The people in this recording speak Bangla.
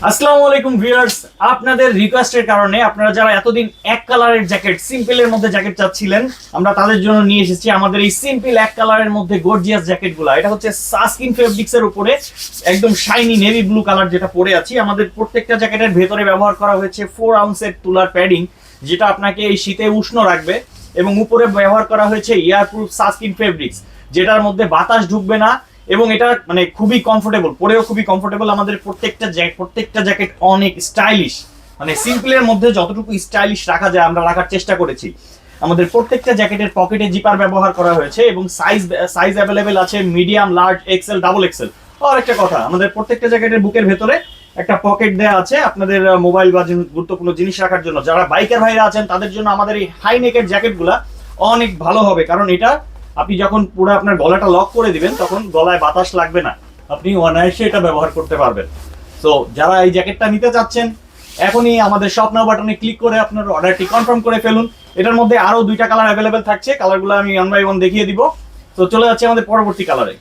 আসসালামু আলাইকুম ভিউয়ার্স, আপনাদের রিকোয়েস্টের কারণে আপনারা যারা এতদিন এক কালারের জ্যাকেট, সিম্পলের মধ্যে জ্যাকেট চাচ্ছিলেন, আমরা তাদের জন্য নিয়ে এসেছি আমাদের এই সিম্পল এক কালারের মধ্যে গর্জিয়াস জ্যাকেটগুলো। এটা হচ্ছে সাস্কিন ফেব্রিক্স এর উপরে একদম শাইনি নেভি ব্লু কালার যেটা পরে আছি। আমাদের প্রত্যেকটা জ্যাকেটের ভেতরে ব্যবহার করা হয়েছে 4 আউন্সের তুলার প্যাডিং, যেটা আপনাকে এই শীতে উষ্ণ রাখবে, এবং উপরে ব্যবহার করা হয়েছে এয়ারপ্রুফ সাস্কিন ফেব্রিক্স, যেটার মধ্যে বাতাস ঢুকবে না, এবং এটা মানে খুবই কমফোর্টেবল, পরেও খুবই কমফোর্টেবল। আমাদের প্রত্যেকটা জ্যাকেট অনেক স্টাইলিশ, মানে সিম্পলের মধ্যে যতটুকু স্টাইলিশ রাখা যায় আমরা রাখার চেষ্টা করেছি। আমাদের প্রত্যেকটা জ্যাকেটের পকেটে জিপার ব্যবহার করা হয়েছে, এবং সাইজ অ্যাভেলেবেল আছে medium, large, XL, double XL. আর একটা কথা, আমাদের প্রত্যেকটা জ্যাকেটের বুকের ভেতরে একটা পকেট দেওয়া আছে আপনাদের মোবাইল বা গুরুত্বপূর্ণ জিনিস রাখার জন্য। যারা বাইকার ভাইরা আছেন তাদের জন্য আমাদের এই হাই নেকের জ্যাকেটগুলা অনেক ভালো হবে, কারণ এটা আপনি যখন পুরো আপনার গলাটা লক করে দিবেন তখন গলায় বাতাস লাগবে না, আপনি অনায়াসে এটা ব্যবহার করতে পারবেন। সো যারা এই জ্যাকেটটা নিতে চাচ্ছেন, এখনই আমাদের শপ নাও বাটনে ক্লিক করে আপনার অর্ডারটি কনফার্ম করে ফেলুন। এটার মধ্যে আরো 2টা কালার অ্যাভেলেবেল থাকছে, কালারগুলো আমি 1 বাই 1 দেখিয়ে দিব। তো চলে যাচ্ছে আমাদের পরবর্তী কালারে।